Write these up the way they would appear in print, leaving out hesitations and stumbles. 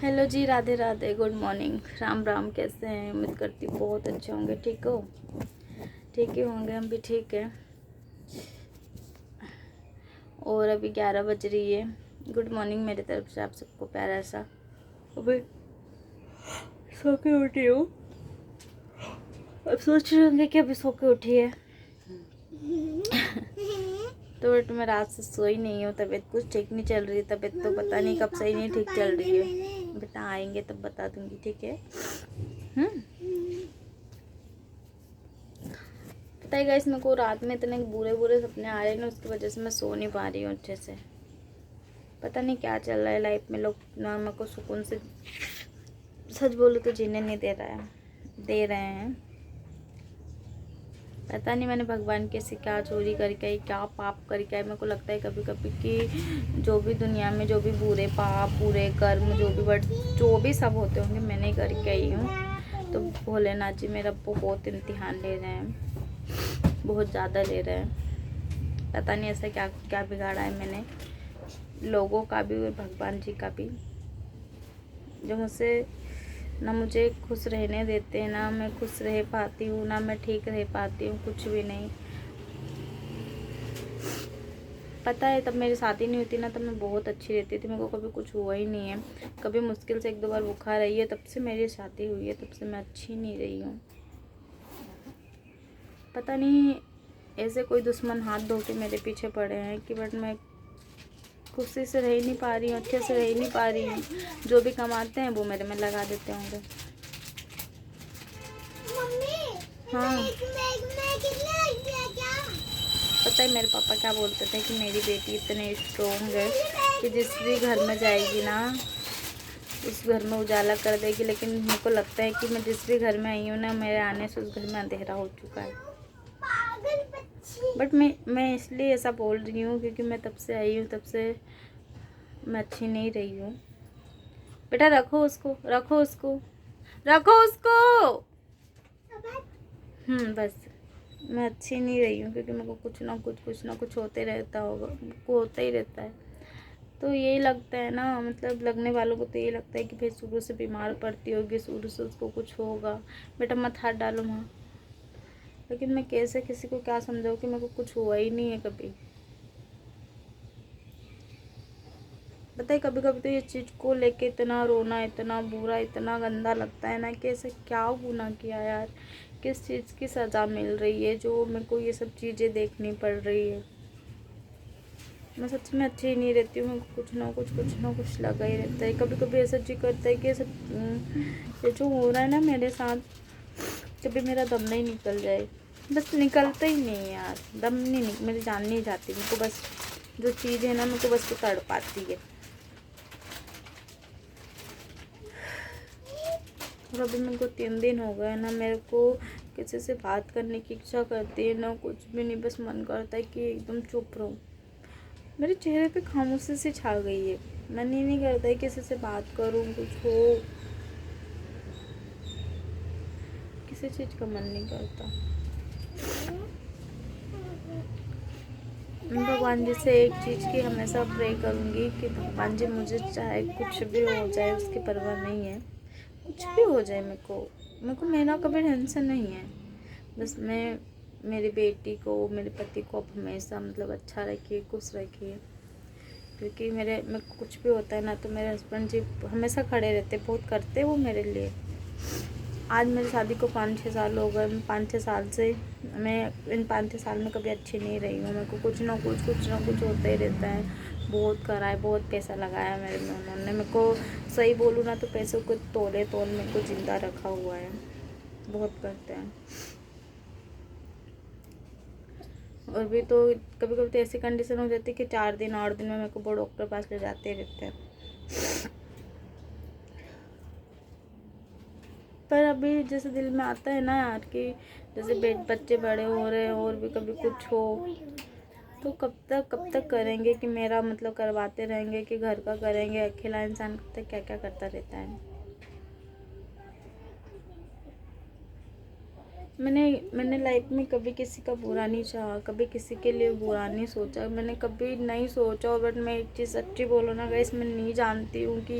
Hello जी, Radhe Radhe, good morning, Ram Ram. कैसे हैं? उम्मीद करती हूँ बहुत अच्छे होंगे। ठीक हो? ठीक ही होंगे, हम भी ठीक हैं। और अभी 11 बज रही है। गुड मॉर्निंग मेरी तरफ से आप सबको प्यारा सा। अभी सो के उठी हूँ। अब सोच रहे होंगे कि अभी सो के उठी है तो बट मैं रात से सोई नहीं हूँ। तबीयत कुछ ठीक नहीं चल रही। तबीयत तो पता नहीं कब से ही नहीं ठीक चल रही है। बेटा आएंगे तब बता दूंगी, ठीक है? पता है गाइस, मेरे को रात में इतने बुरे बुरे सपने आ रहे हैं ना, उसकी वजह से मैं सो नहीं पा रही हूँ अच्छे से। पता नहीं क्या चल रहा है लाइफ में। लोग ना मेरे को सुकून से, सच बोलो तो, जीने नहीं दे रहे हैं। पता नहीं मैंने भगवान के से क्या चोरी करके आई, क्या पाप करके आई। मेरे को लगता है कभी कभी कि जो भी दुनिया में जो भी बुरे पाप, बुरे कर्म, जो भी सब होते होंगे, मैंने ही करके आई हूँ। तो भोलेनाथ जी मेरा बहुत इम्तिहान ले रहे हैं, बहुत ज़्यादा ले रहे हैं। पता नहीं ऐसा क्या क्या बिगाड़ा है मैंने, लोगों का भी और भगवान जी का भी, जो मुझसे ना मुझे खुश रहने देते हैं, ना मैं खुश रह पाती हूँ, ना मैं ठीक रह पाती हूँ, कुछ भी नहीं। पता है तब मेरी शादी नहीं होती ना, तब मैं बहुत अच्छी रहती थी। मेरे को कभी कुछ हुआ ही नहीं है। कभी मुश्किल से 1-2 बार बुखार आई है, तब से मेरी शादी हुई है। तब से मैं अच्छी नहीं रही हूँ। पता नहीं ऐसे कोई दुश्मन हाथ धो के मेरे पीछे पड़े हैं कि बट मैं खुशी से रह नहीं पा रही हूँ, अच्छे से रह नहीं पा रही हूँ। जो भी कमाते हैं वो मेरे में लगा देते होंगे। हाँ, पता है मेरे पापा क्या बोलते थे कि मेरी बेटी इतनी स्ट्रोंग है कि जिस भी घर में जाएगी ना, उस घर में उजाला कर देगी। लेकिन मेरे को लगता है कि मैं जिस भी घर में आई हूँ ना, मेरे आने से उस घर में अंधेरा हो चुका है। बट मैं इसलिए ऐसा बोल रही हूँ क्योंकि मैं तब से आई हूँ, तब से मैं अच्छी नहीं रही हूँ। बेटा रखो उसको, रखो उसको, रखो उसको। बस मैं अच्छी नहीं रही हूँ क्योंकि मेरे को कुछ ना कुछ होते रहता होगा, को होता ही रहता है। तो यही लगता है ना, मतलब लगने वालों को तो यही लगता है कि भाई शुरू से बीमार पड़ती होगी, शुरू से उसको कुछ होगा। बेटा मत हाथ डालो माँ। लेकिन मैं कैसे किसी को क्या समझाऊँ कि मेरे को कुछ हुआ ही नहीं है कभी। पता है कभी कभी तो ये चीज़ को लेके इतना रोना, इतना बुरा, इतना गंदा लगता है ना कि ऐसे क्या गुनाह किया यार, किस चीज़ की सज़ा मिल रही है जो मेरे को ये सब चीज़ें देखनी पड़ रही है। मैं सच में अच्छी ही नहीं रहती हूँ। मेरे को कुछ ना कुछ लगा ही रहता है। कभी कभी ऐसा जी करता है कि ये जो हो रहा है ना मेरे साथ, कभी मेरा दम नहीं निकल जाए। बस निकलता ही नहीं है यार, दम नहीं मेरी जान नहीं जाती। मेरे को बस जो चीज़ है ना, मेरे को बस वो तड़पाती है। और अभी मेरे को 3 दिन हो गए ना, मेरे को किसी से बात करने की इच्छा करती है ना, कुछ भी नहीं। बस मन करता है कि एकदम चुप रहूं। मेरे चेहरे पे खामोशी सी छा गई है। मन ही नहीं करता है किसी से बात करूं, कुछ हो, किसी चीज़ का मन नहीं करता। मैं भगवान जी से एक चीज़ की हमेशा प्रे करूँगी कि भगवान जी मुझे चाहे कुछ भी हो जाए उसकी परवाह नहीं है, कुछ भी हो जाए। मेरे को मेरा कभी टेंशन नहीं है। बस मैं मेरी बेटी को, मेरे पति को अब हमेशा मतलब अच्छा रखिए, खुश रखिए। क्योंकि मेरे को कुछ भी होता है ना, तो मेरे हस्बैंड जी हमेशा खड़े रहते, बहुत करते वो मेरे लिए। आज मेरी शादी को 5-6 साल हो गए। 5-6 साल से मैं इन 5-6 साल में कभी अच्छी नहीं रही हूँ। मेरे को कुछ ना कुछ होता ही रहता है। बहुत करा है, बहुत पैसा लगाया मेरे में उन्होंने। मेरे को सही बोलूँ ना तो पैसों को तोल मेरे को ज़िंदा रखा हुआ है। बहुत करते हैं। और भी तो कभी कभी तो ऐसी कंडीशन हो जाती है कि 4 दिन 8 दिन में मेरे को वो डॉक्टर पास ले जाते रहते हैं। पर अभी जैसे दिल में आता है ना यार कि जैसे बच्चे बड़े हो रहे हैं और भी कभी कुछ हो, तो कब तक करेंगे कि मेरा मतलब करवाते रहेंगे कि घर का करेंगे। अकेला इंसान कब तक क्या क्या करता रहता है। मैंने लाइफ में कभी किसी का बुरा नहीं चाहा, कभी किसी के लिए बुरा नहीं सोचा, मैंने कभी नहीं सोचा। और बट मैं एक चीज़ सच्ची बोलूँ ना गाइस, मैं नहीं जानती हूँ कि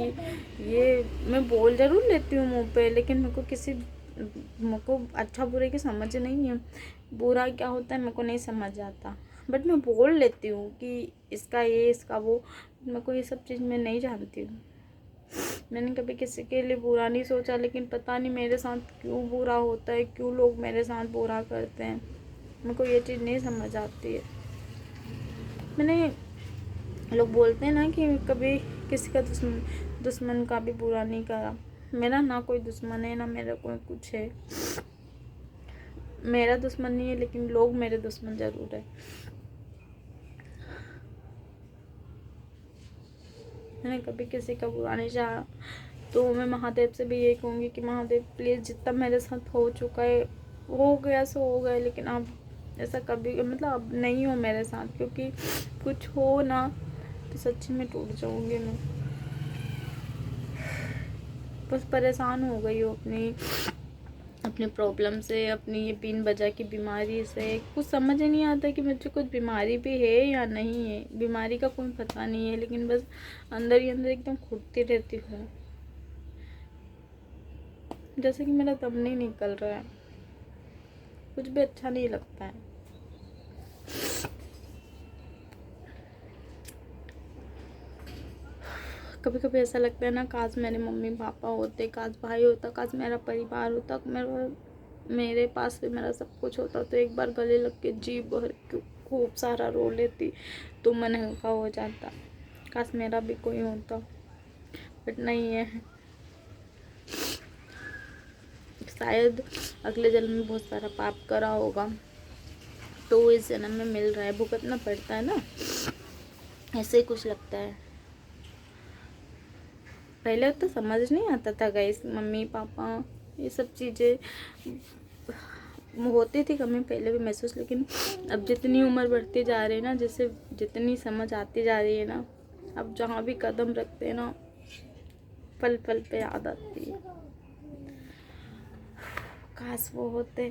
ये, मैं बोल ज़रूर लेती हूँ मुँह पे, लेकिन मेरे को अच्छा बुरे की समझ नहीं है। बुरा क्या होता है मेरे को नहीं समझ आता, बट मैं बोल लेती हूँ कि इसका ये, इसका वो। मेरे को ये सब चीज़ मैं नहीं जानती हूँ। मैंने कभी किसी के लिए बुरा नहीं सोचा, लेकिन पता नहीं मेरे साथ क्यों बुरा होता है, क्यों लोग मेरे साथ बुरा करते हैं। मेरे को ये चीज़ नहीं समझ आती है। मैंने, लोग बोलते हैं ना कि कभी किसी का दुश्मन का भी बुरा नहीं करा। मेरा ना कोई दुश्मन है, ना मेरा कोई कुछ है। मेरा दुश्मन नहीं है, लेकिन लोग मेरे दुश्मन ज़रूर है। मैंने कभी किसी का बुरा नहीं चाहा। तो मैं महादेव से भी यही कहूँगी कि महादेव प्लीज़, जितना मेरे साथ हो चुका है, हो गया सो हो गया, लेकिन अब ऐसा कभी अब नहीं हो मेरे साथ, क्योंकि कुछ हो ना तो सच्ची में टूट जाऊँगी मैं। बस परेशान हो गई हूँ अपनी प्रॉब्लम से, अपनी ये बिन वजह की बीमारी से। कुछ समझ ही नहीं आता कि मुझे कुछ बीमारी भी है या नहीं है। बीमारी का कोई पता नहीं है, लेकिन बस अंदर ही अंदर एकदम घुटती रहती हूँ, जैसे कि मेरा दम नहीं निकल रहा है। कुछ भी अच्छा नहीं लगता है। कभी कभी ऐसा लगता है ना, काश मेरे मम्मी पापा होते, काश भाई होता, काश मेरा परिवार होता, मेरे पास भी मेरा सब कुछ होता, तो एक बार गले लग के जी भर के खूब सारा रो लेती तो मन हल्का हो जाता। काश मेरा भी कोई होता, बट नहीं है। शायद अगले जन्म में बहुत सारा पाप करा होगा, तो इस जन्म में मिल रहा है, भुगतना पड़ता है ना, ऐसे ही कुछ लगता है। पहले तो समझ नहीं आता था गाइस, मम्मी पापा ये सब चीज़ें होती थी कमी पहले भी महसूस, लेकिन अब जितनी उम्र बढ़ती जा रही है ना, जैसे जितनी समझ आती जा रही है ना, अब जहाँ भी कदम रखते हैं ना, पल पल पे याद आती है। काश वो होते,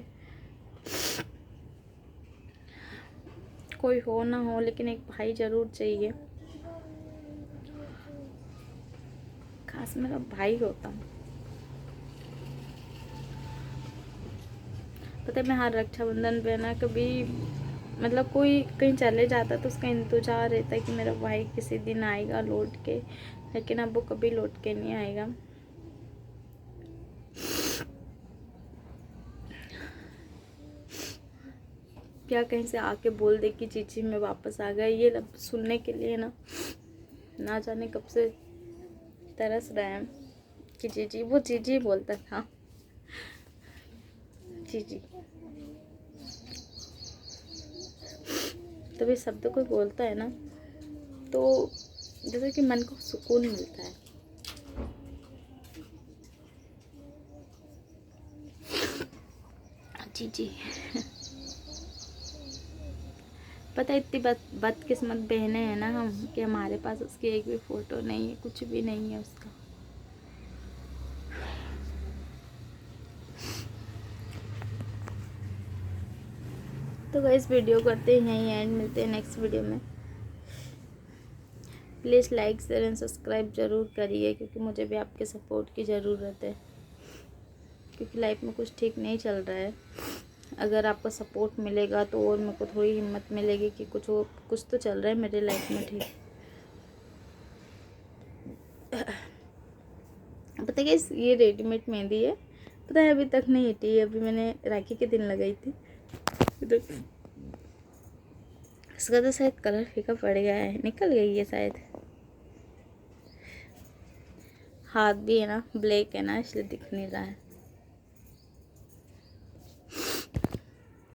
कोई हो ना हो, लेकिन एक भाई जरूर चाहिए। काश मेरा भाई होता। पता है, मैं हर रक्षाबंधन पे ना कभी कोई कहीं चले जाता तो उसका इंतजार रहता है कि मेरा भाई किसी दिन आएगा लौट के, लेकिन अब वो कभी लौट के नहीं आएगा। क्या कहीं से आके बोल दे कि चीची मैं वापस आ गया, ये लफ्ज़ सुनने के लिए ना जाने कब से तरस रहे हैं कि चीची, वो चीची बोलता था, चीची। तब ये शब्द कोई बोलता है ना, तो जैसे कि मन को सुकून मिलता है। जी पता है, इतनी बदकिस्मत बहनें हैं ना हम, कि हमारे पास उसकी एक भी फ़ोटो नहीं है, कुछ भी नहीं है उसका। तो गाइस, वीडियो करते हैं यहीं एंड, मिलते हैं नेक्स्ट वीडियो में। Please like share and subscribe ज़रूर करिए, क्योंकि मुझे भी आपके सपोर्ट की ज़रूरत है, क्योंकि लाइफ में कुछ ठीक नहीं चल रहा है। अगर आपका सपोर्ट मिलेगा तो और मेरे को थोड़ी हिम्मत मिलेगी कि कुछ तो चल रहा है मेरे लाइफ में ठीक। पता है, ये रेडीमेड मेहंदी है, पता है अभी तक नहीं हटी है, अभी मैंने राखी के दिन लगाई थी। तो इसका तो शायद कलर फीका पड़ गया है, निकल गई है शायद। हाथ भी है ना ब्लैक है ना, इसलिए दिख नहीं रहा है।